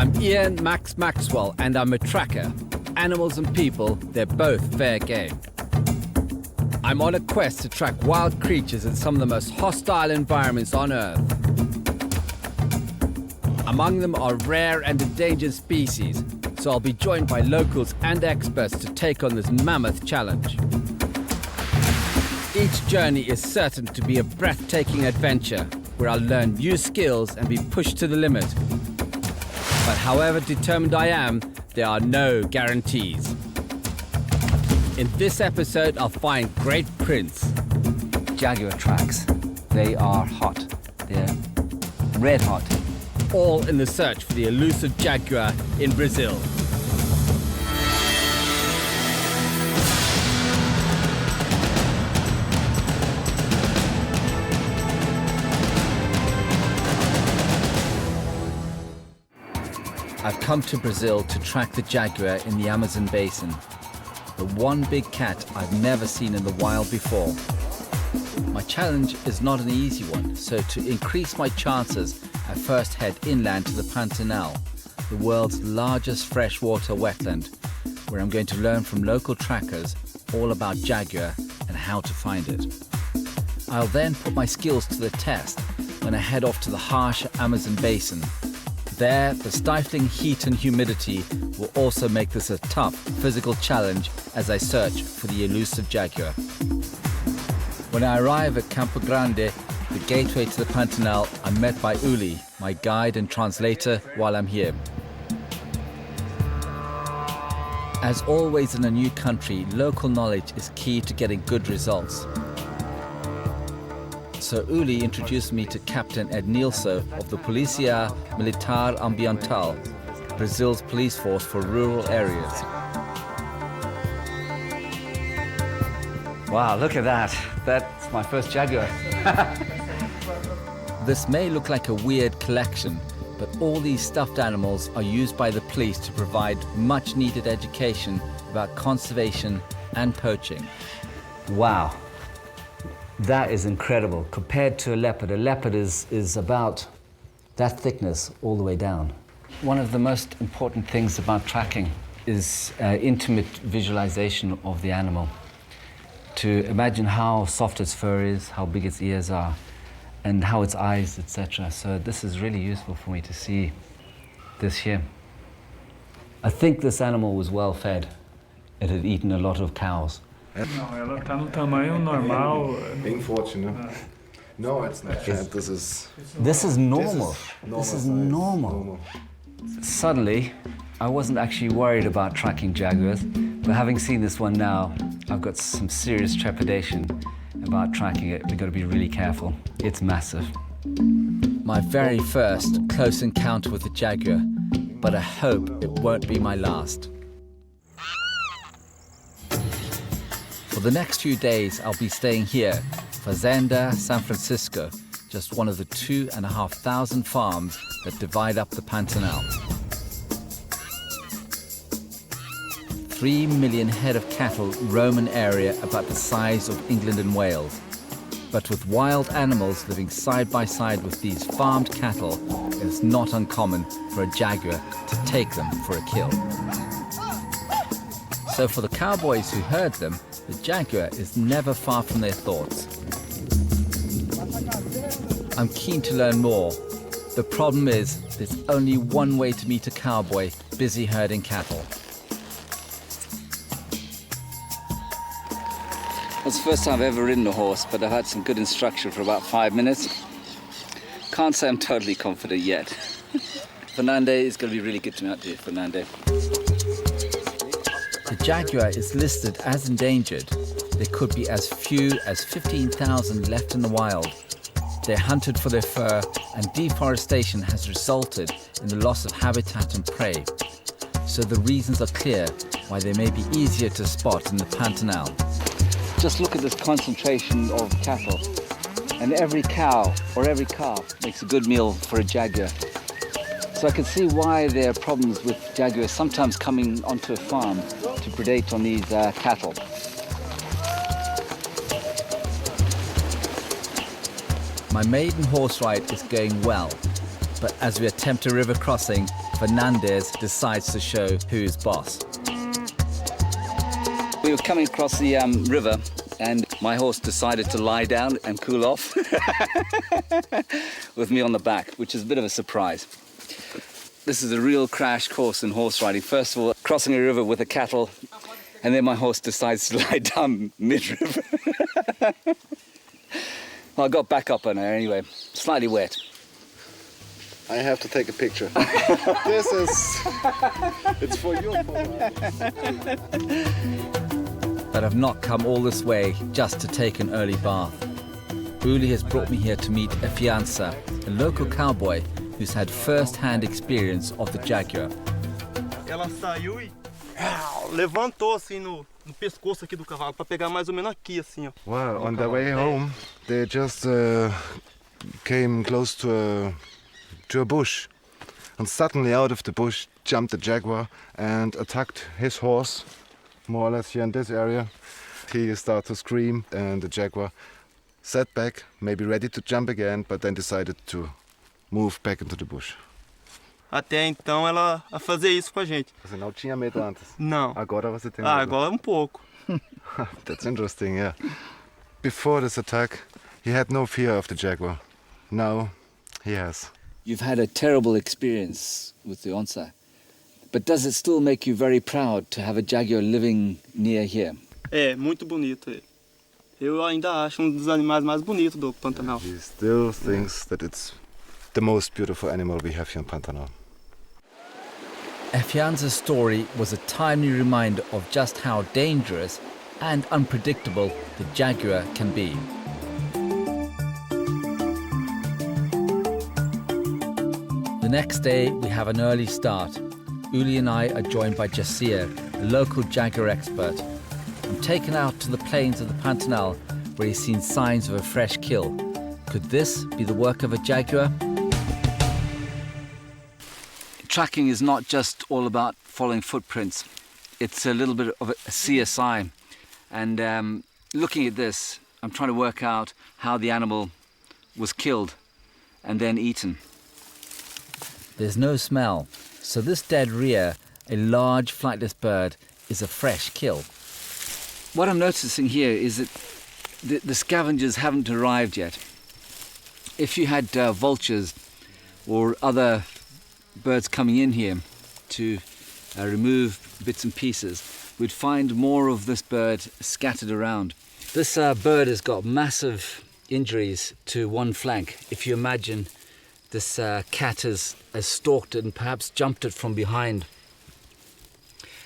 I'm Ian Max Maxwell and I'm a tracker. Animals and people, they're both fair game. I'm on a quest to track wild creatures in some of the most hostile environments on Earth. Among them are rare and endangered species, so I'll be joined by locals and experts to take on this mammoth challenge. Each journey is certain to be a breathtaking adventure where I'll learn new skills and be pushed to the limit. But however determined I am, there are no guarantees. In this episode, I'll find great prints. Jaguar tracks. They are hot. They're red hot. All in the search for the elusive jaguar in Brazil. I've come to Brazil to track the jaguar in the Amazon basin. The one big cat I've never seen in the wild before. My challenge is not an easy one, so to increase my chances, I first head inland to the Pantanal, the world's largest freshwater wetland, where I'm going to learn from local trackers all about jaguar and how to find it. I'll then put my skills to the test when I head off to the harsh Amazon basin. There, the stifling heat and humidity will also make this a tough physical challenge as I search for the elusive jaguar. When I arrive at Campo Grande, the gateway to the Pantanal, I'm met by Uli, my guide and translator while I'm here. As always in a new country, local knowledge is key to getting good results. So Uli introduced me to Captain Ednilson of the Polícia Militar Ambiental, Brazil's police force for rural areas. Wow, look at that. That's my first jaguar. This may look like a weird collection, but all these stuffed animals are used by the police to provide much needed education about conservation and poaching. Wow. That is incredible. Compared to a leopard is about that thickness all the way down. One of the most important things about tracking is intimate visualization of the animal. To imagine how soft its fur is, how big its ears are, and how its eyes, etc. So this is really useful for me to see this here. I think this animal was well fed. It had eaten a lot of cows. Não, ela está no tamanho normal. Bem forte, né? No, it's not fat. This is normal. This is normal. Suddenly, I wasn't actually worried about tracking jaguars, but having seen this one now, I've got some serious trepidation about tracking it. We've got to be really careful. It's massive. My very first close encounter with the jaguar, but I hope it won't be my last. For the next few days, I'll be staying here, Fazenda San Francisco, just one of the 2,500 farms that divide up the Pantanal. 3 million head of cattle roam an area about the size of England and Wales. But with wild animals living side by side with these farmed cattle, it's not uncommon for a jaguar to take them for a kill. So for the cowboys who herd them, the jaguar is never far from their thoughts. I'm keen to learn more. The problem is, there's only one way to meet a cowboy busy herding cattle. It's the first time I've ever ridden a horse, but I've had some good instruction for about 5 minutes. Can't say I'm totally confident yet. Fernande is going to be really good to me out here, Fernande. The jaguar is listed as endangered. There could be as few as 15,000 left in the wild. They're hunted for their fur, and deforestation has resulted in the loss of habitat and prey. So the reasons are clear why they may be easier to spot in the Pantanal. Just look at this concentration of cattle. And every cow or every calf makes a good meal for a jaguar. So I can see why there are problems with jaguars sometimes coming onto a farm to predate on these cattle. My maiden horse ride is going well, But as we attempt a river crossing, Fernandez decides to show who's boss. We were coming across the river and my horse decided to lie down and cool off with me on the back, which is a bit of a surprise. This is a real crash course in horse riding. First of all, crossing a river with the cattle, and then my horse decides to lie down mid-river. Well, I got back up on her anyway, slightly wet. I have to take a picture. This is... It's for your photo. But I've not come all this way just to take an early bath. Uli has brought me here to meet a fiança, a local cowboy who's had first-hand experience of the Jaguar. Ela saiu e levantou assim no pescoço aqui do cavalo para pegar mais ou menos aqui assim, ó. Well, on their way home, they just came close to a bush. And suddenly out of the bush jumped the jaguar and attacked his horse, more or less here in this area. He started to scream and the jaguar sat back, maybe ready to jump again, but then decided to move back into the bush. Até então ela a fazer isso com a gente. Você não tinha medo antes? Não. Agora você tem medo? Agora pouco. That's interesting, yeah. Before this attack, he had no fear of the jaguar. Now, he has. You've had a terrible experience with the onça, but does it still make you very proud to have a jaguar living near here? É, muito bonito ele. Eu ainda acho dos animais mais bonitos do Pantanal. He still thinks that it's the most beautiful animal we have here in Pantanal. Efianza's story was a timely reminder of just how dangerous and unpredictable the jaguar can be. The next day, we have an early start. Uli and I are joined by Jasir, a local jaguar expert. I'm taken out to the plains of the Pantanal, where he's seen signs of a fresh kill. Could this be the work of a jaguar? Tracking is not just all about following footprints. It's a little bit of a CSI. And looking at this, I'm trying to work out how the animal was killed and then eaten. There's no smell, so this dead rhea, a large flightless bird, is a fresh kill. What I'm noticing here is that the scavengers haven't arrived yet. If you had vultures or other birds coming in here to remove bits and pieces, we'd find more of this bird scattered around. This bird has got massive injuries to one flank. If you imagine this cat has stalked it and perhaps jumped it from behind.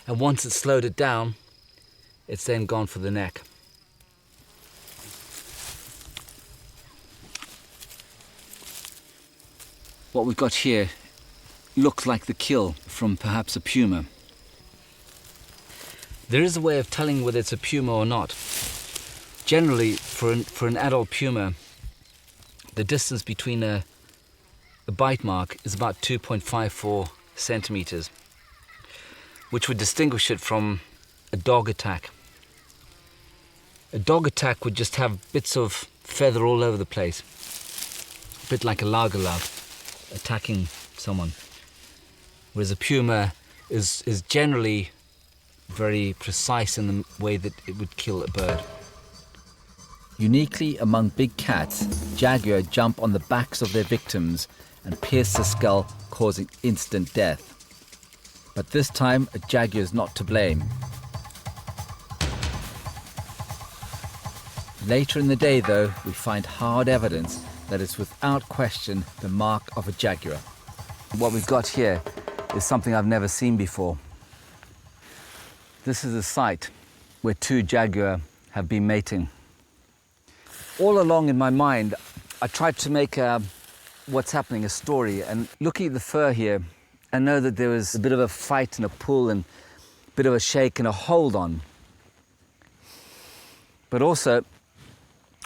And once it's slowed it down, it's then gone for the neck. What we've got here looks like the kill from perhaps a puma. There is a way of telling whether it's a puma or not. Generally, for an adult puma, the distance between a bite mark is about 2.54 centimeters, which would distinguish it from a dog attack. A dog attack would just have bits of feather all over the place, a bit like a lagerlout attacking someone. Whereas a puma is generally very precise in the way that it would kill a bird. Uniquely among big cats, jaguar jump on the backs of their victims and pierce the skull, causing instant death. But this time, a jaguar is not to blame. Later in the day, though, we find hard evidence that it's without question the mark of a jaguar. What we've got here is something I've never seen before. This is a site where two jaguar have been mating. All along in my mind, I tried to make what's happening a story, and looking at the fur here, I know that there was a bit of a fight and a pull and a bit of a shake and a hold on. But also,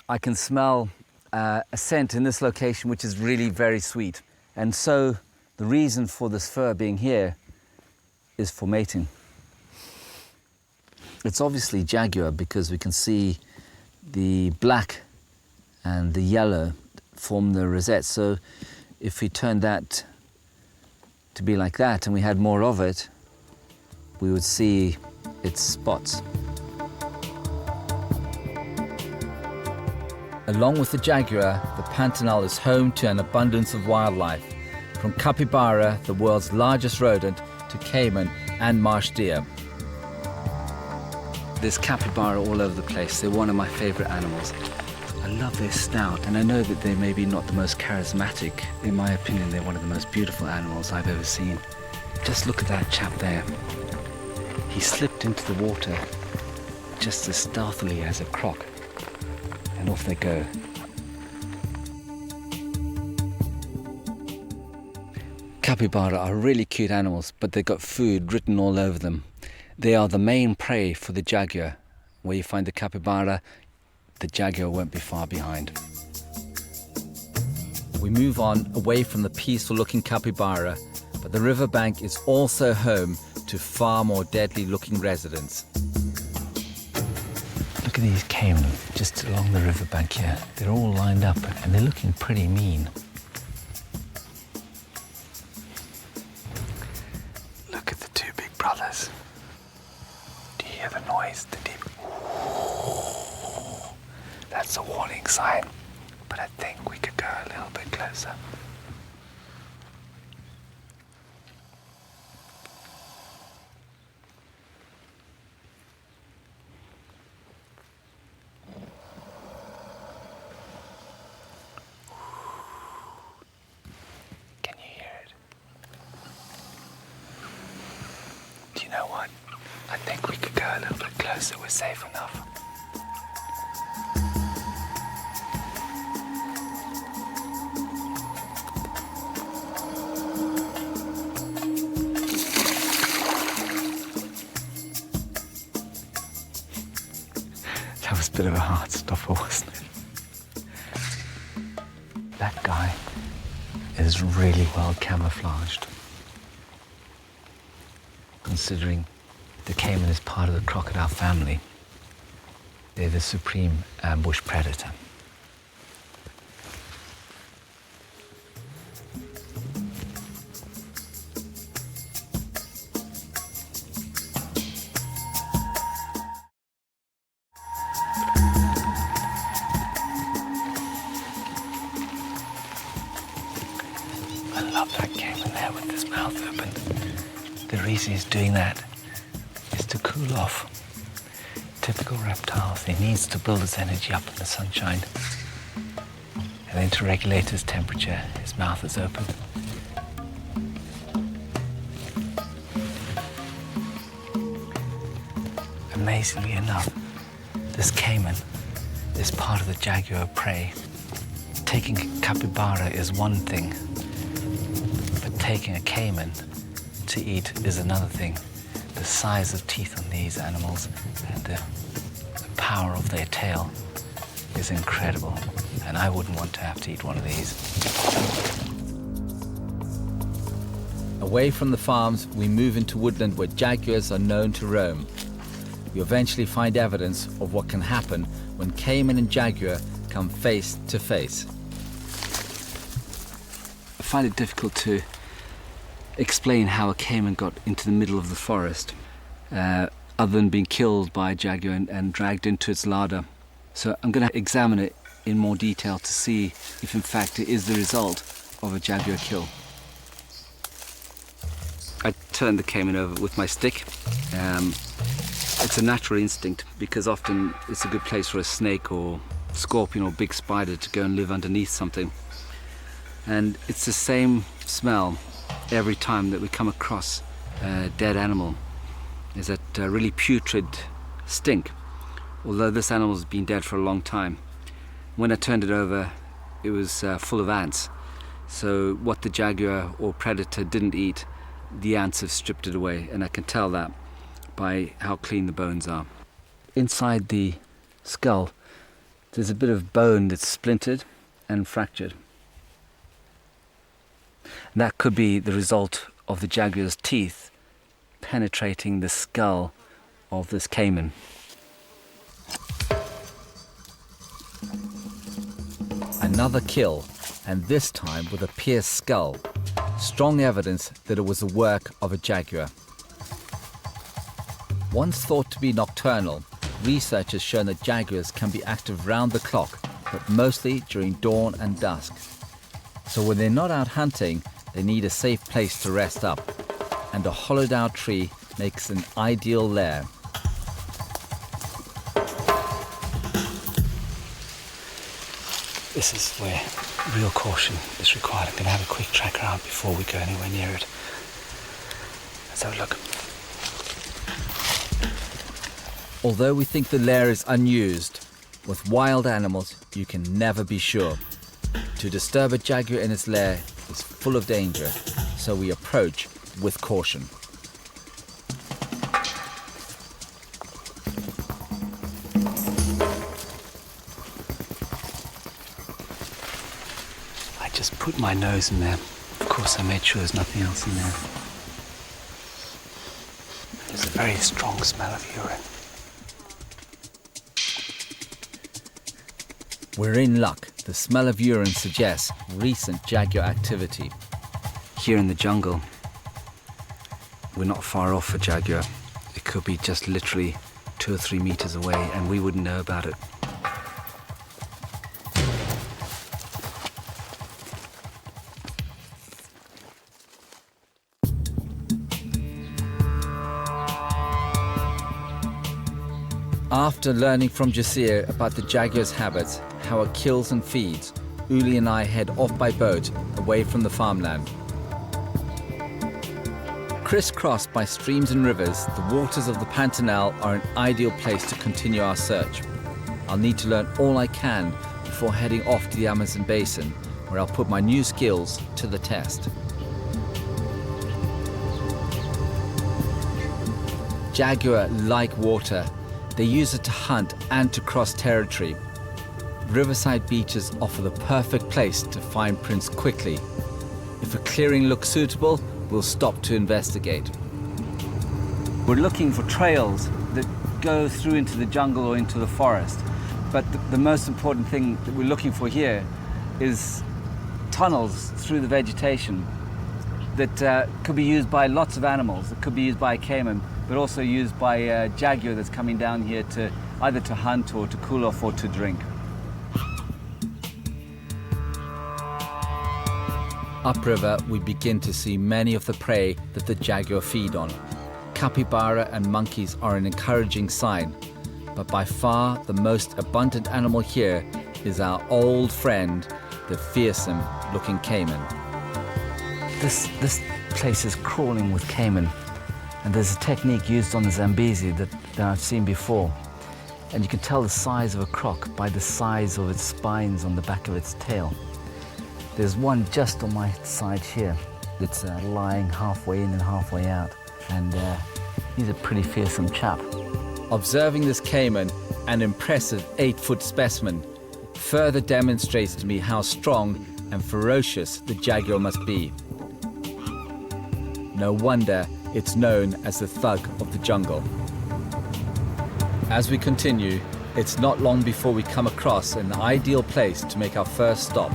I can smell a scent in this location which is really very sweet. And so the reason for this fur being here is for mating. It's obviously jaguar because we can see the black and the yellow form the rosette. So if we turned that to be like that and we had more of it, we would see its spots. Along with the jaguar, the Pantanal is home to an abundance of wildlife, from capybara, the world's largest rodent, to caiman and marsh deer. There's capybara all over the place. They're one of my favorite animals. I love their snout, and I know that they may be not the most charismatic. In my opinion, they're one of the most beautiful animals I've ever seen. Just look at that chap there. He slipped into the water just as stealthily as a croc, and off they go. Capybara are really cute animals, but they've got food written all over them. They are the main prey for the jaguar. Where you find the capybara, the jaguar won't be far behind. We move on away from the peaceful-looking capybara, but the riverbank is also home to far more deadly-looking residents. Look at these caiman just along the riverbank here. They're all lined up and they're looking pretty mean. Look at the two big brothers. Do you hear the noise? The deep. That's a warning sign, but I think we could go a little bit closer. Can you hear it? Do you know what? I think we could go a little bit closer. We're safe enough. That was a bit of a hard stopper, wasn't it? That guy is really well camouflaged, considering the caiman is part of the crocodile family. They're the supreme ambush predator. I love that caiman there with his mouth open. The reason he's doing that is to cool off. Typical reptiles, he needs to build his energy up in the sunshine. And then to regulate his temperature, his mouth is open. Amazingly enough, this caiman is part of the jaguar prey. Taking a capybara is one thing, but taking a caiman to eat is another thing. The size of teeth on these animals and the power of their tail is incredible, and I wouldn't want to have to eat one of these. Away from the farms, we move into woodland where jaguars are known to roam. You eventually find evidence of what can happen when caiman and jaguar come face to face. I find it difficult to explain how a caiman got into the middle of the forest, other than being killed by a jaguar and dragged into its larder. So I'm going to examine it in more detail to see if in fact it is the result of a jaguar kill. I turned the caiman over with my stick. It's a natural instinct because often it's a good place for a snake or scorpion or big spider to go and live underneath something. And it's the same smell every time that we come across a dead animal. Is that really putrid stink, although this animal has been dead for a long time. When I turned it over, it was full of ants. So what the jaguar or predator didn't eat, the ants have stripped it away, and I can tell that by how clean the bones are. Inside the skull, there's a bit of bone that's splintered and fractured. And that could be the result of the jaguar's teeth penetrating the skull of this caiman. Another kill, and this time with a pierced skull. Strong evidence that it was the work of a jaguar. Once thought to be nocturnal, research has shown that jaguars can be active round the clock, but mostly during dawn and dusk. So when they're not out hunting, they need a safe place to rest up, and a hollowed out tree makes an ideal lair. This is where real caution is required. I'm going to have a quick track around before we go anywhere near it. Let's have a look. Although we think the lair is unused, with wild animals you can never be sure. To disturb a jaguar in its lair is full of danger, so we approach with caution. I just put my nose in there. Of course, I made sure there's nothing else in there. There's a very strong smell of urine. We're in luck. The smell of urine suggests recent jaguar activity. Here in the jungle, we're not far off a jaguar. It could be just literally 2 or 3 meters away and we wouldn't know about it. After learning from Jasir about the jaguar's habits, how it kills and feeds, Uli and I head off by boat away from the farmland. Crisscrossed by streams and rivers, the waters of the Pantanal are an ideal place to continue our search. I'll need to learn all I can before heading off to the Amazon basin, where I'll put my new skills to the test. Jaguar like water. They use it to hunt and to cross territory. Riverside beaches offer the perfect place to find prints quickly. If a clearing looks suitable, we'll stop to investigate. We're looking for trails that go through into the jungle or into the forest. But the most important thing that we're looking for here is tunnels through the vegetation that could be used by lots of animals. It could be used by a caiman, but also used by a jaguar that's coming down here to either to hunt or to cool off or to drink. Upriver, we begin to see many of the prey that the jaguar feed on. Capybara and monkeys are an encouraging sign, but by far the most abundant animal here is our old friend, the fearsome-looking caiman. This place is crawling with caiman, and there's a technique used on the Zambezi that I've seen before. And you can tell the size of a croc by the size of its spines on the back of its tail. There's one just on my side here that's lying halfway in and halfway out, and he's a pretty fearsome chap. Observing this caiman, an impressive 8-foot specimen, further demonstrates to me how strong and ferocious the jaguar must be. No wonder it's known as the thug of the jungle. As we continue, it's not long before we come across an ideal place to make our first stop.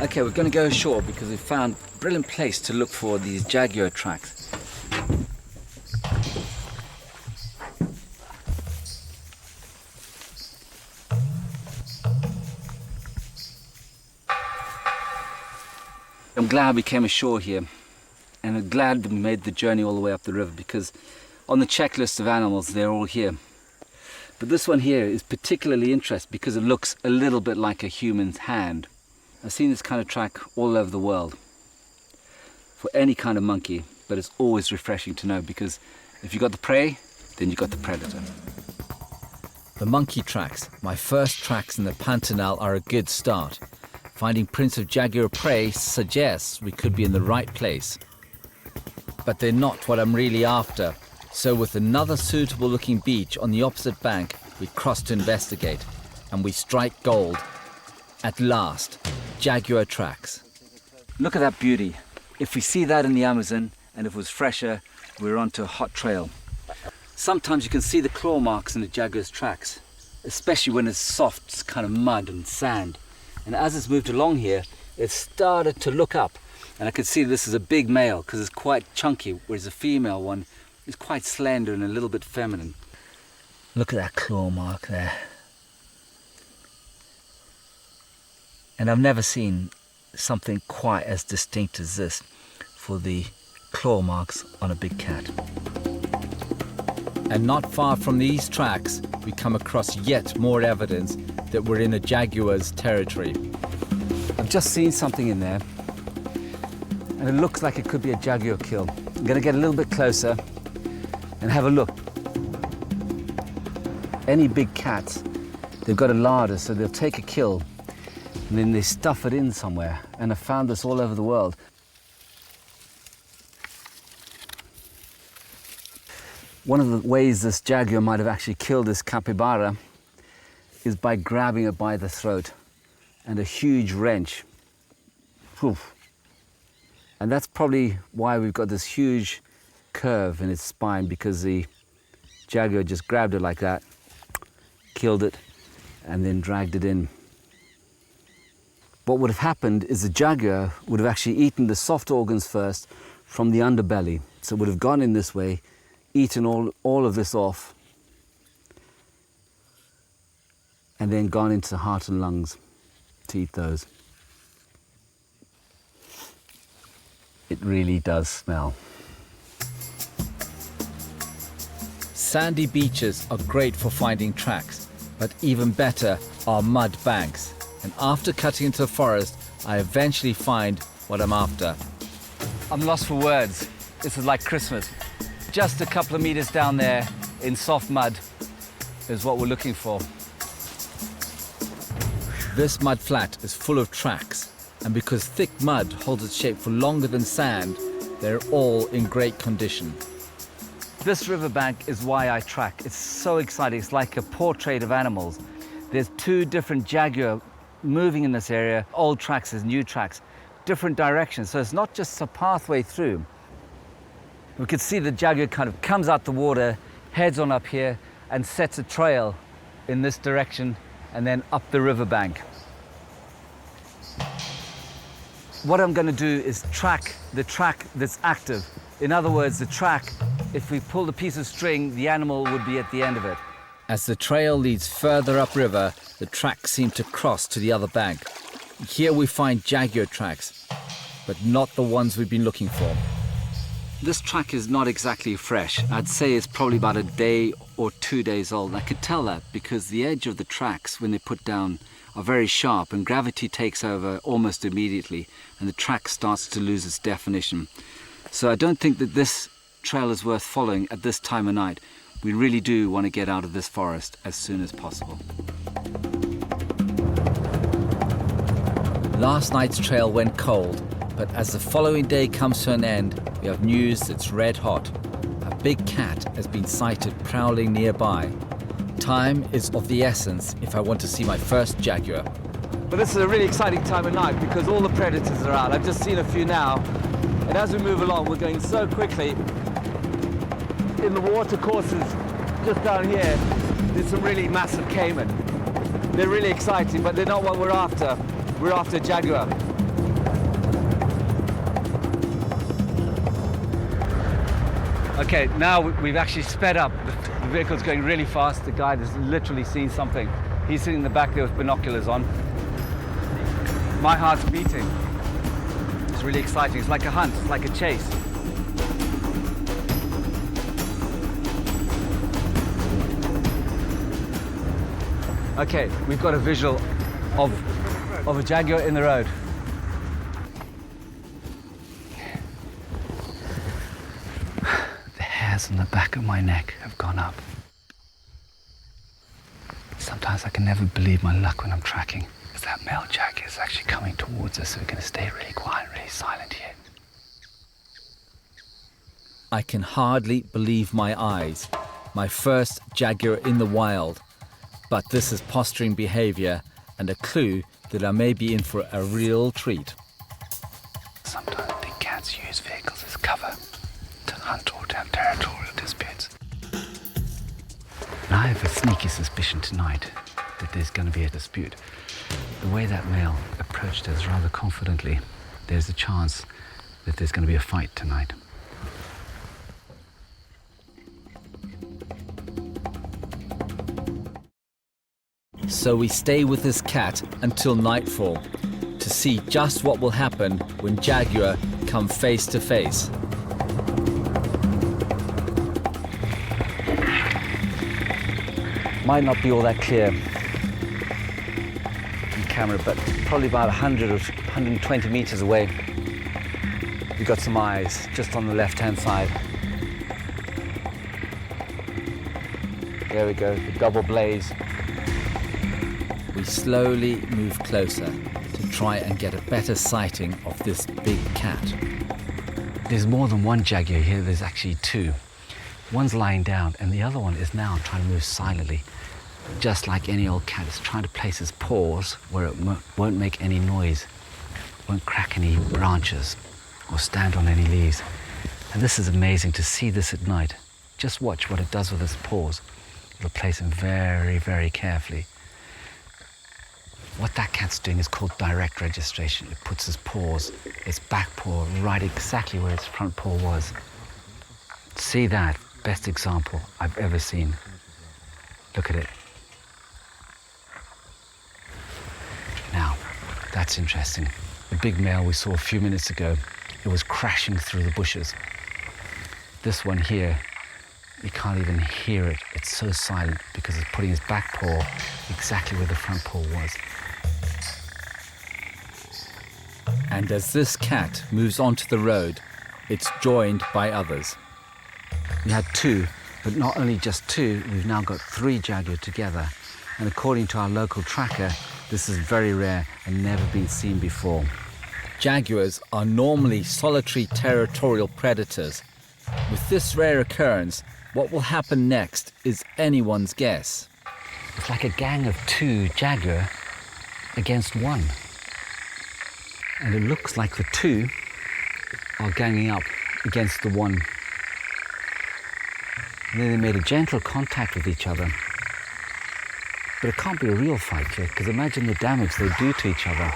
Okay, we're going to go ashore because we found a brilliant place to look for these jaguar tracks. I'm glad we came ashore here, and I'm glad that we made the journey all the way up the river, because on the checklist of animals they're all here. But this one here is particularly interesting because it looks a little bit like a human's hand. I've seen this kind of track all over the world for any kind of monkey, but it's always refreshing to know, because if you got the prey, then you got the predator. The monkey tracks, my first tracks in the Pantanal, are a good start. Finding prints of jaguar prey suggests we could be in the right place. But they're not what I'm really after, so with another suitable looking beach on the opposite bank, we cross to investigate, and we strike gold. At last, jaguar tracks. Look at that beauty. If we see that in the Amazon, and if it was fresher, we're onto a hot trail. Sometimes you can see the claw marks in the jaguar's tracks. especially when it's soft, it's kind of mud and sand. And as it's moved along here, it started to look up. And I could see this is a big male because it's quite chunky, whereas the female one is quite slender and a little bit feminine. Look at that claw mark there. And I've never seen something quite as distinct as this for the claw marks on a big cat. And not far from these tracks, we come across yet more evidence that we're in a jaguar's territory. I've just seen something in there, and it looks like it could be a jaguar kill. I'm going to get a little bit closer and have a look. Any big cats, they've got a larder, so they'll take a kill and then they stuff it in somewhere. And I've found this all over the world. One of the ways this jaguar might have actually killed this capybara is by grabbing it by the throat and a huge wrench. Oof. And that's probably why we've got this huge curve in its spine, because the jaguar just grabbed it like that, killed it, and then dragged it in. What would have happened is the jaguar would have actually eaten the soft organs first from the underbelly. So it would have gone in this way, eaten all of this off, and then gone into the heart and lungs to eat those. It really does smell. Sandy beaches are great for finding tracks, but even better are mud banks. And after cutting into the forest, I eventually find what I'm after. I'm lost for words. This is like Christmas. Just a couple of meters down there in soft mud is what we're looking for. This mud flat is full of tracks, and because thick mud holds its shape for longer than sand, they're all in great condition. This riverbank is why I track. It's so exciting. It's like a portrait of animals. There's two different jaguar moving in this area. Old tracks, there's new tracks, different directions. So it's not just a pathway through. We could see the jaguar kind of comes out the water, heads on up here, and sets a trail in this direction and then up the riverbank. What I'm going to do is track the track that's active. In other words, the track, if we pulled a piece of string, the animal would be at the end of it. As the trail leads further upriver, the tracks seem to cross to the other bank. Here we find jaguar tracks, but not the ones we've been looking for. This track is not exactly fresh. I'd say it's probably about a day or 2 days old. And I could tell that because the edge of the tracks, when they're put down, are very sharp, and gravity takes over almost immediately, and the track starts to lose its definition. So I don't think that this trail is worth following at this time of night. We really do want to get out of this forest as soon as possible. Last night's trail went cold, but as the following day comes to an end, we have news that's red hot. A big cat has been sighted prowling nearby. Time is of the essence if I want to see my first jaguar. But this is a really exciting time of night because all the predators are out. I've just seen a few now, and as we move along, we're going so quickly. In the water courses just down here, there's some really massive caiman. They're really exciting, but they're not what we're after. We're after jaguar. Okay, now we've actually sped up. The vehicle's going really fast. The guide has literally seen something. He's sitting in the back there with binoculars on. My heart's beating. It's really exciting. It's like a hunt, it's like a chase. Okay, we've got a visual of a jaguar in the road. The hairs on the back of my neck have gone up. Sometimes I can never believe my luck when I'm tracking, because that male jaguar is actually coming towards us, so we're going to stay really quiet, really silent here. I can hardly believe my eyes. My first jaguar in the wild. But this is posturing behavior and a clue that I may be in for a real treat. Sometimes big cats use vehicles as cover to hunt or to have territorial disputes. I have a sneaky suspicion tonight that there's going to be a dispute. The way that male approached us rather confidently, there's a chance that there's going to be a fight tonight. So we stay with this cat until nightfall to see just what will happen when Jaguar come face to face. Might not be all that clear on camera, but probably about 100 or 120 meters away. We've got some eyes just on the left-hand side. There we go, the double blaze. We slowly move closer to try and get a better sighting of this big cat. There's more than one jaguar here, there's actually two. One's lying down and the other one is now trying to move silently. Just like any old cat, it's trying to place its paws where it won't make any noise, won't crack any branches or stand on any leaves. And this is amazing to see this at night. Just watch what it does with its paws. It'll place them very, very carefully. What that cat's doing is called direct registration. It puts its paws, its back paw, right exactly where its front paw was. See that? Best example I've ever seen. Look at it. Now, that's interesting. The big male we saw a few minutes ago, it was crashing through the bushes. This one here, you can't even hear it. It's so silent because it's putting his back paw exactly where the front paw was. And as this cat moves onto the road, it's joined by others. We had two, but not only just two, we've now got 3 jaguar together. And according to our local tracker, this is very rare and never been seen before. Jaguars are normally solitary territorial predators. With this rare occurrence, what will happen next is anyone's guess. It's like a gang of 2 jaguar against 1. And it looks like the 2 are ganging up against the 1. And then they made a gentle contact with each other. But it can't be a real fight yet, because imagine the damage they do to each other.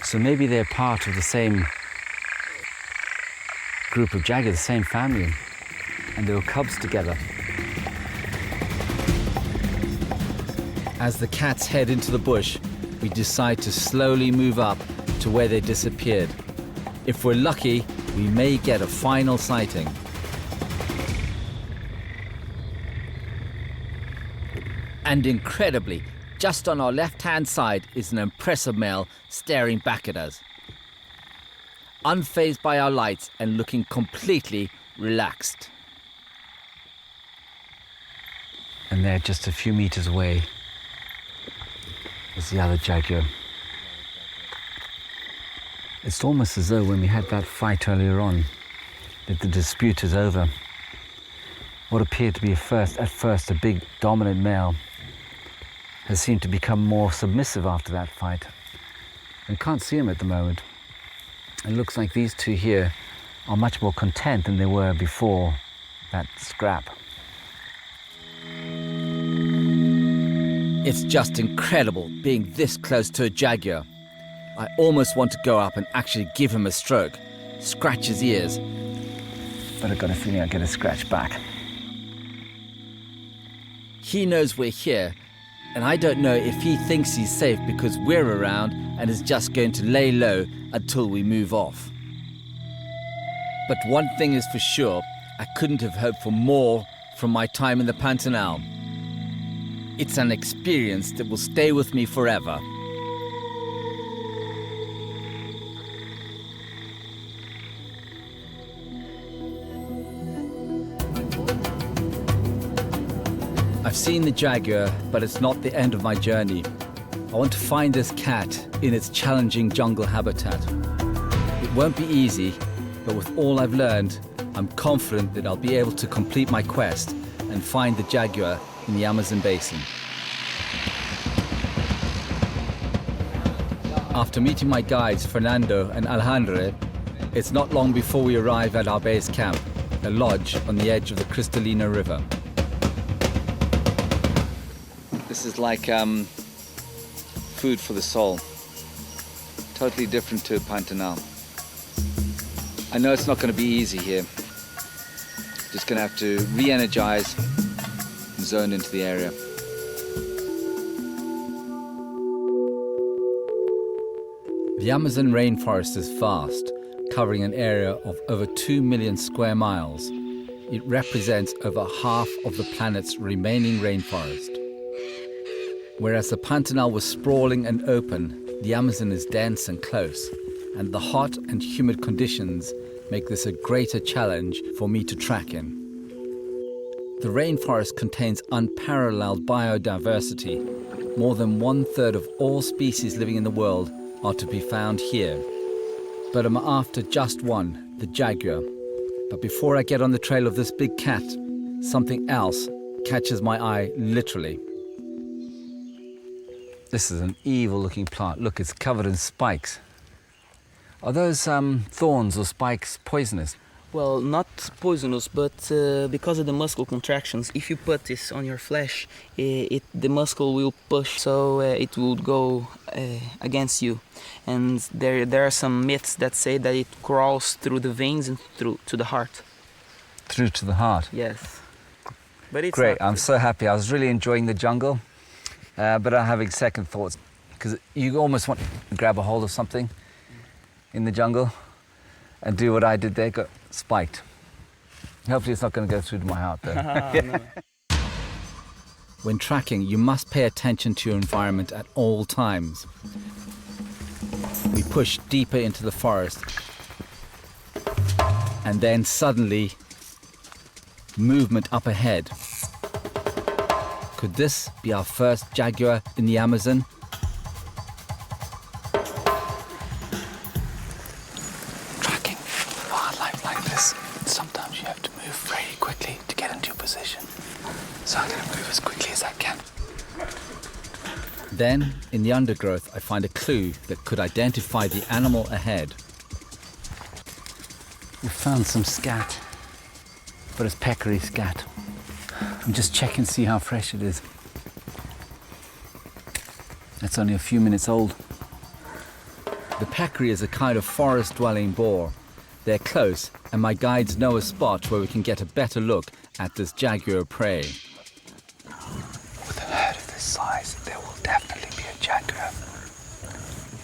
So maybe they're part of the same group of jaguar, the same family, and they were cubs together. As the cats head into the bush, we decide to slowly move up to where they disappeared. If we're lucky, we may get a final sighting. And incredibly, just on our left-hand side is an impressive male staring back at us. Unfazed by our lights and looking completely relaxed. And there, just a few meters away, is the other jaguar. It's almost as though when we had that fight earlier on, that the dispute is over. What appeared to be at first a big dominant male has seemed to become more submissive after that fight. We can't see him at the moment. It looks like these 2 here are much more content than they were before that scrap. It's just incredible being this close to a jaguar. I almost want to go up and actually give him a stroke, scratch his ears. But I've got a feeling I'll get a scratch back. He knows we're here, and I don't know if he thinks he's safe because we're around and is just going to lay low until we move off. But one thing is for sure, I couldn't have hoped for more from my time in the Pantanal. It's an experience that will stay with me forever. I've seen the jaguar, but it's not the end of my journey. I want to find this cat in its challenging jungle habitat. It won't be easy, but with all I've learned, I'm confident that I'll be able to complete my quest and find the jaguar in the Amazon basin. After meeting my guides, Fernando and Alejandro, It's not long before we arrive at our base camp, a lodge on the edge of the Cristalina River. This is like food for the soul. Totally different to Pantanal. I know it's not going to be easy here. Just going to have to re-energize and zone into the area. The Amazon rainforest is vast, covering an area of over 2 million square miles. It represents over half of the planet's remaining rainforest. Whereas the Pantanal was sprawling and open, the Amazon is dense and close, and the hot and humid conditions make this a greater challenge for me to track in. The rainforest contains unparalleled biodiversity. More than 1/3 of all species living in the world are to be found here. But I'm after just one, the jaguar. But before I get on the trail of this big cat, something else catches my eye literally. This is an evil-looking plant. Look, it's covered in spikes. Are those thorns or spikes poisonous? Well, not poisonous, but because of the muscle contractions, if you put this on your flesh, the muscle will push, so it will go against you. And there are some myths that say that it crawls through the veins and through to the heart. Through to the heart? Yes. But it's great. not. I'm so happy. I was really enjoying the jungle, but I'm having second thoughts, because you almost want to grab a hold of something in the jungle and do what I did there, got spiked. Hopefully it's not going to go through to my heart though. No. When tracking, you must pay attention to your environment at all times. We push deeper into the forest, and then suddenly, movement up ahead. Could this be our first jaguar in the Amazon? Tracking wildlife like this, sometimes you have to move very quickly to get into your position. So I'm going to move as quickly as I can. Then, in the undergrowth, I find a clue that could identify the animal ahead. We found some scat, but it's peccary scat. I'm just checking to see how fresh it is. It's only a few minutes old. The peccary is a kind of forest-dwelling boar. They're close, and my guides know a spot where we can get a better look at this jaguar prey. With a herd of this size, there will definitely be a jaguar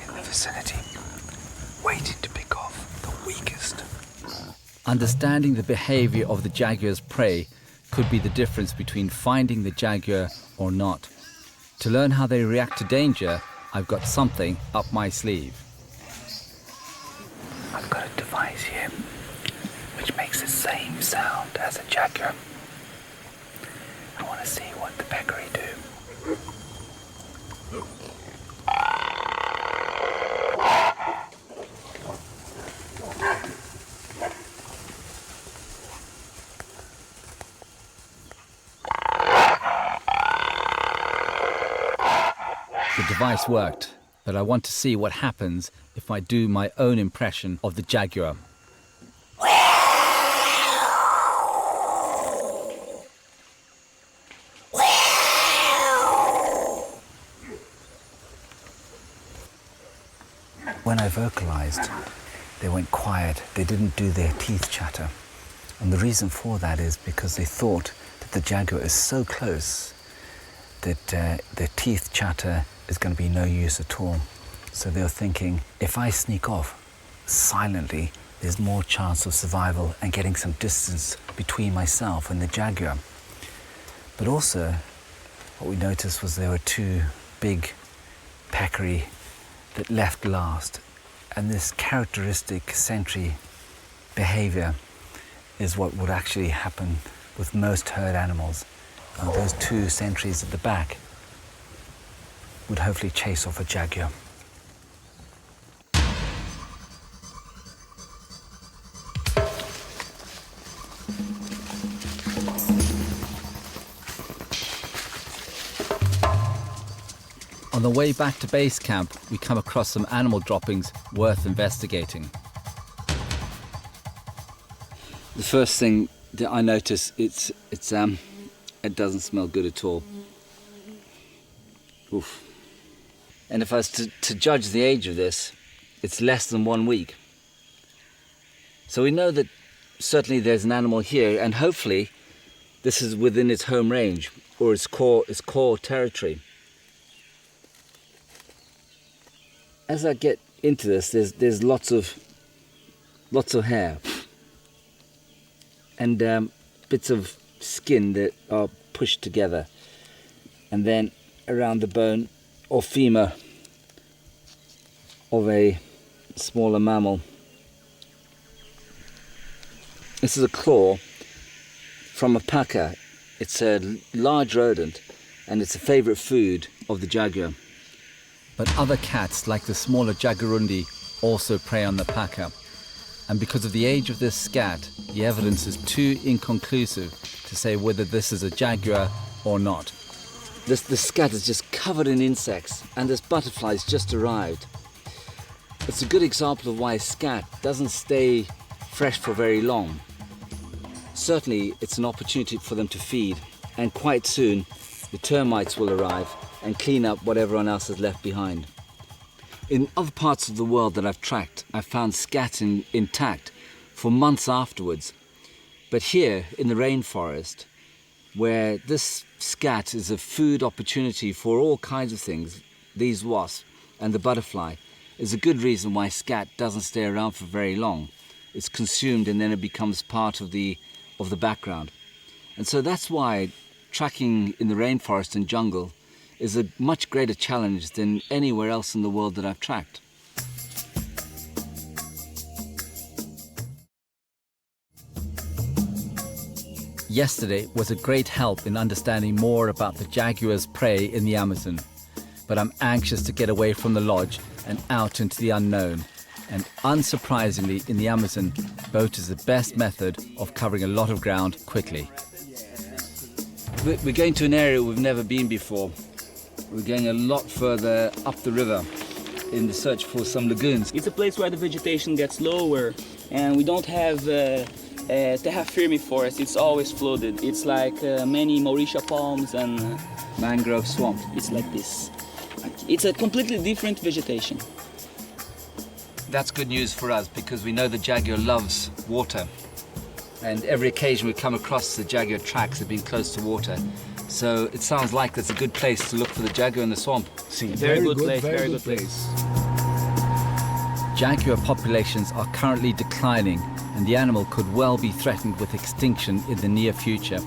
in the vicinity, waiting to pick off the weakest. Understanding the behavior of the jaguar's prey could be the difference between finding the jaguar or not. To learn how they react to danger, I've got something up my sleeve. I've got a device here which makes the same sound as a jaguar. I want to see what the peccary do. The device worked, but I want to see what happens if I do my own impression of the jaguar. When I vocalized, they went quiet. They didn't do their teeth chatter. And the reason for that is because they thought that the jaguar is so close that their teeth chatter is going to be no use at all. So they were thinking, if I sneak off silently, there's more chance of survival and getting some distance between myself and the jaguar. But also, what we noticed was there were two big peccary that left last. And this characteristic sentry behavior is what would actually happen with most herd animals. Those two sentries at the back would hopefully chase off a jaguar. On the way back to base camp, we come across some animal droppings worth investigating. The first thing that I notice, it doesn't smell good at all. Oof. And if I was to judge the age of this, it's less than 1 week. So we know that certainly there's an animal here, and hopefully this is within its home range or its core territory. As I get into this, there's lots of hair and bits of skin that are pushed together, and then around the bone or femur of a smaller mammal. This is a claw from a paca. It's a large rodent and it's a favourite food of the jaguar. But other cats, like the smaller jaguarundi, also prey on the paca. And because of the age of this scat, the evidence is too inconclusive to say whether this is a jaguar or not. This scat is just covered in insects, and this butterfly's just arrived. It's a good example of why a scat doesn't stay fresh for very long. Certainly, it's an opportunity for them to feed, and quite soon the termites will arrive and clean up what everyone else has left behind. In other parts of the world that I've tracked, I've found scat intact for months afterwards. But here in the rainforest, where this scat is a food opportunity for all kinds of things, these wasps and the butterfly, is a good reason why scat doesn't stay around for very long. It's consumed and then it becomes part of the background. And so that's why tracking in the rainforest and jungle is a much greater challenge than anywhere else in the world that I've tracked. Yesterday was a great help in understanding more about the jaguar's prey in the Amazon. But I'm anxious to get away from the lodge and out into the unknown. And unsurprisingly, in the Amazon, boat is the best method of covering a lot of ground quickly. We're going to an area we've never been before. We're going a lot further up the river in the search for some lagoons. It's a place where the vegetation gets lower and we don't have terra firme forest. It's always flooded. It's like many Mauritia palms and Mangrove swamp. it's like this. It's a completely different vegetation. That's good news for us because we know the jaguar loves water. And every occasion we come across the jaguar tracks have been close to water. So it sounds like that's a good place to look for the jaguar in the swamp. Very good place. Jaguar populations are currently declining and the animal could well be threatened with extinction in the near future.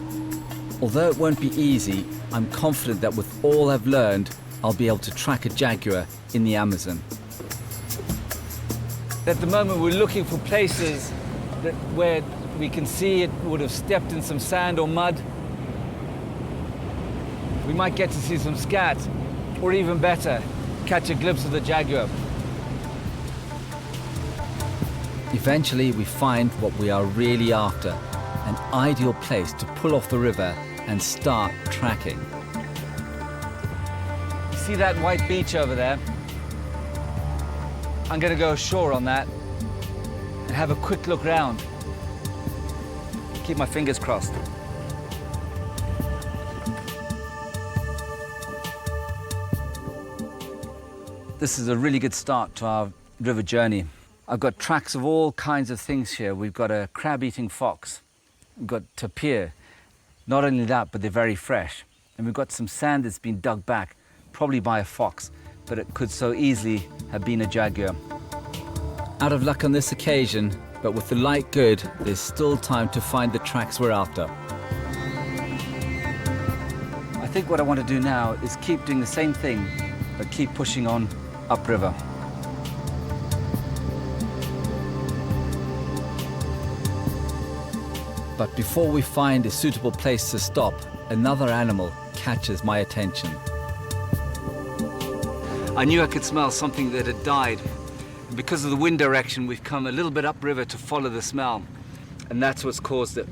Although it won't be easy, I'm confident that with all I've learned, I'll be able to track a jaguar in the Amazon. At the moment we're looking for places where we can see it would have stepped in some sand or mud. We might get to see some scat, or even better, catch a glimpse of the jaguar. Eventually we find what we are really after, an ideal place to pull off the river and start tracking. See that white beach over there? I'm going to go ashore on that and have a quick look round. Keep my fingers crossed. This is a really good start to our river journey. I've got tracks of all kinds of things here. We've got a crab-eating fox. We've got tapir. Not only that, but they're very fresh. And we've got some sand that's been dug back, probably by a fox, but it could so easily have been a jaguar. Out of luck on this occasion, but with the light good, there's still time to find the tracks we're after. I think what I want to do now is keep doing the same thing, but keep pushing on upriver. But before we find a suitable place to stop, another animal catches my attention. I knew I could smell something that had died. And because of the wind direction, we've come a little bit upriver to follow the smell. And that's what's caused it.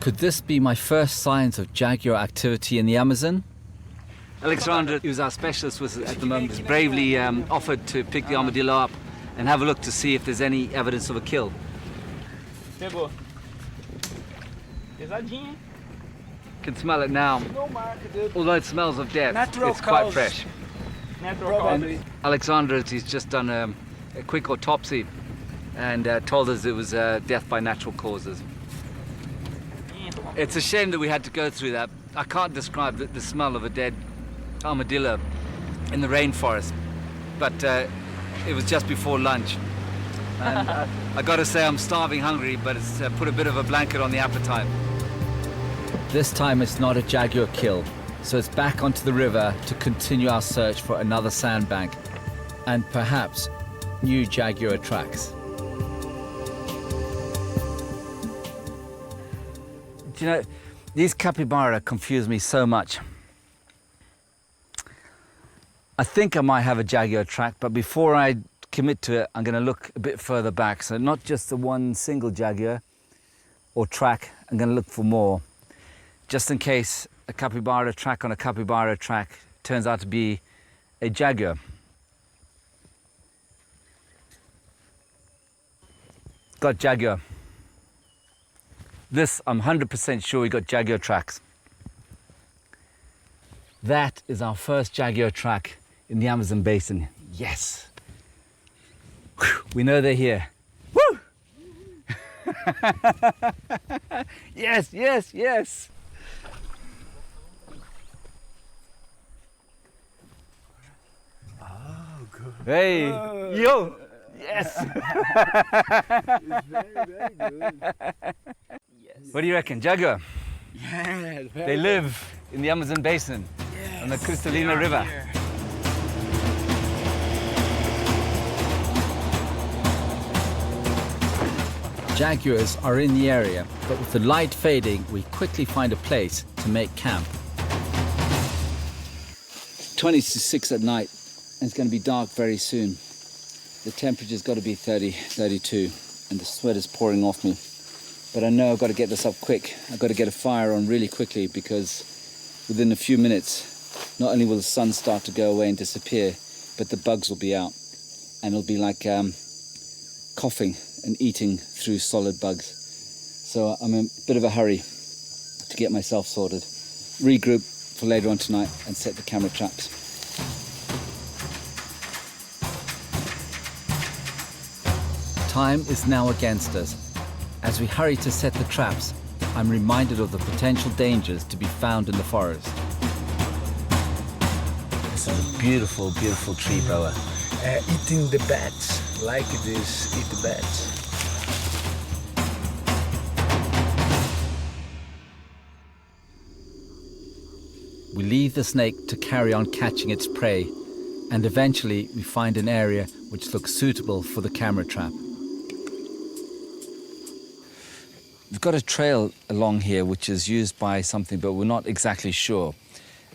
Could this be my first signs of jaguar activity in the Amazon? Alexandra, who's our specialist with us at the moment, has bravely offered to pick the armadillo up and have a look to see if there's any evidence of a kill. Pegou. Pesadinho, hein? Can smell it now. No marca, dude. Although it smells of death, Natural it's quite cause. fresh. Natural cause. Alexander, he's just done a quick autopsy and told us it was death by natural causes. It's a shame that we had to go through that. I can't describe the smell of a dead armadillo in the rainforest, but it was just before lunch. And I gotta say I'm starving hungry, but it's put a bit of a blanket on the appetite. This time it's not a jaguar kill, so it's back onto the river to continue our search for another sandbank and perhaps new jaguar tracks. Do you know, these capybara confuse me so much. I think I might have a jaguar track, but before I commit to it, I'm going to look a bit further back. So not just the one single jaguar or track, I'm going to look for more. Just in case a capybara track on a capybara track turns out to be a jaguar. Got jaguar. This, I'm 100% sure we got jaguar tracks. That is our first jaguar track in the Amazon basin. Yes. Whew, we know they're here. Woo! Yes, yes, yes. Oh, good. Hey, yo. Yes. It's very good. What do you reckon, jaguar? Yeah, They live in the Amazon basin on the Cristalina River. Jaguars are in the area, but with the light fading, we quickly find a place to make camp. 20 to 6 at night, and it's going to be dark very soon. The temperature's got to be 30, 32, and the sweat is pouring off me. But I know I've got to get this up quick. I've got to get a fire on really quickly because within a few minutes, not only will the sun start to go away and disappear, but the bugs will be out. And it'll be like coughing and eating through solid bugs. So I'm in a bit of a hurry to get myself sorted. Regroup for later on tonight and set the camera traps. Time is now against us. As we hurry to set the traps, I'm reminded of the potential dangers to be found in the forest. This is a beautiful, beautiful tree boa. Eating the bats, like this, eat the bats. We leave the snake to carry on catching its prey, and eventually we find an area which looks suitable for the camera trap. We've got a trail along here which is used by something, but we're not exactly sure.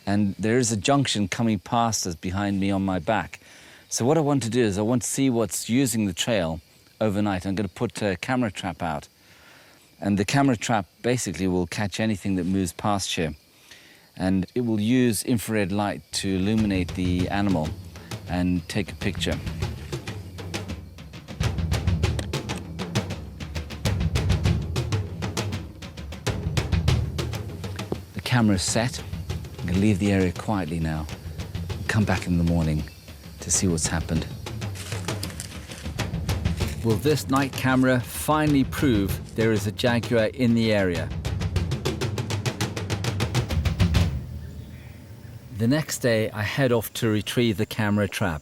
And there is a junction coming past us behind me on my back. So what I want to do is I want to see what's using the trail overnight. I'm going to put a camera trap out. And the camera trap basically will catch anything that moves past here. And it will use infrared light to illuminate the animal and take a picture. The camera's set. I'm going to leave the area quietly now and come back in the morning to see what's happened. Will this night camera finally prove there is a jaguar in the area? The next day, I head off to retrieve the camera trap.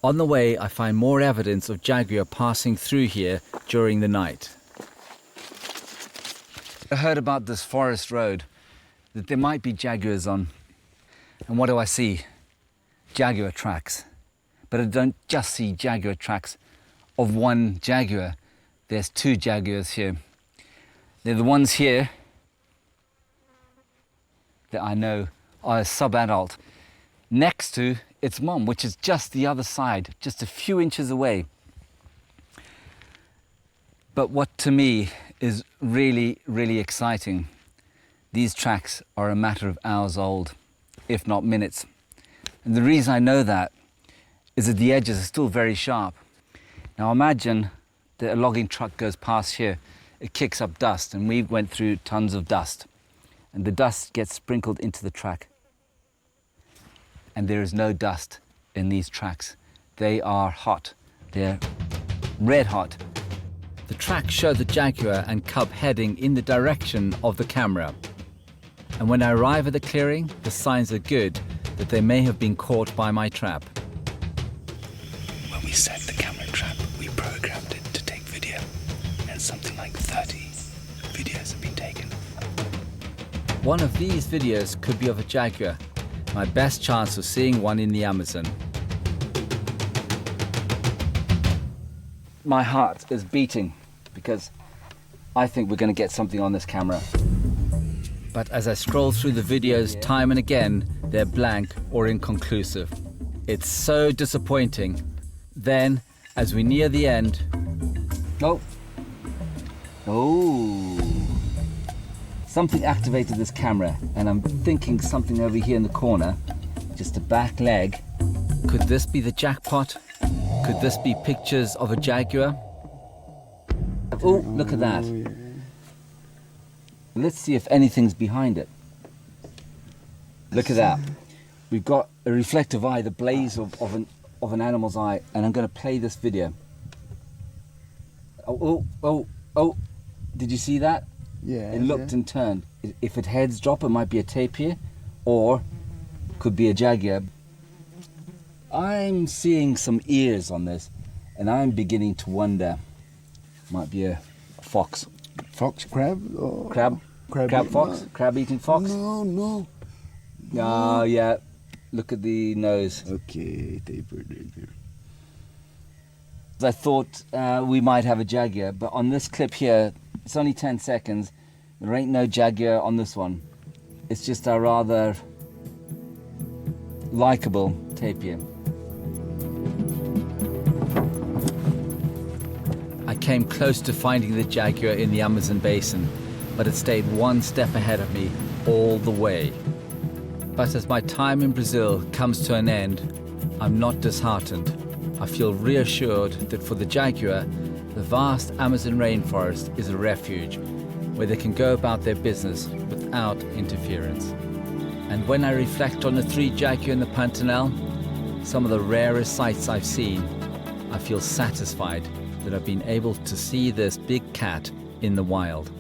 On the way, I find more evidence of jaguar passing through here during the night. I heard about this forest road, that there might be jaguars on. And what do I see? Jaguar tracks. But I don't just see jaguar tracks of one jaguar. There's two jaguars here. They're the ones here that I know are a sub-adult, next to its mom, which is just the other side, just a few inches away. But what to me is really, really exciting, these tracks are a matter of hours old, if not minutes. And the reason I know that is that the edges are still very sharp. Now imagine a logging truck goes past here, it kicks up dust, and we went through tons of dust. And the dust gets sprinkled into the track. And there is no dust in these tracks. They are hot. They're red hot. The tracks show the Jaguar and cub heading in the direction of the camera. And when I arrive at the clearing, the signs are good that they may have been caught by my trap. When we set the camera trap, we programmed it to take video, and something like 30 videos have been taken. One of these videos could be of a Jaguar, my best chance of seeing one in the Amazon. My heart is beating because I think we're going to get something on this camera. But as I scroll through the videos time and again, they're blank or inconclusive. It's so disappointing. Then, as we near the end... Oh. Something activated this camera, and I'm thinking something over here in the corner, just a back leg. Could this be the jackpot? Could this be pictures of a Jaguar? Oh, look at that. Let's see if anything's behind it. Look at that. We've got a reflective eye, the blaze of an animal's eye, and I'm going to play this video. Oh, did you see that? Yeah. It looked and turned. If it heads drop, it might be a tapir, or could be a Jaguar. I'm seeing some ears on this, and I'm beginning to wonder. Might be a fox. Fox, crab? Or Crab fox? no. Crab-eating fox? No. Oh, yeah. Look at the nose. Okay, taper. I thought we might have a Jaguar, but on this clip here, it's only 10 seconds. There ain't no Jaguar on this one. It's just a rather likable tapir. I came close to finding the Jaguar in the Amazon basin, but it stayed one step ahead of me all the way. But as my time in Brazil comes to an end, I'm not disheartened. I feel reassured that for the Jaguar, the vast Amazon rainforest is a refuge where they can go about their business without interference. And when I reflect on the 3 Jaguar in the Pantanal, some of the rarest sights I've seen, I feel satisfied that I've been able to see this big cat in the wild.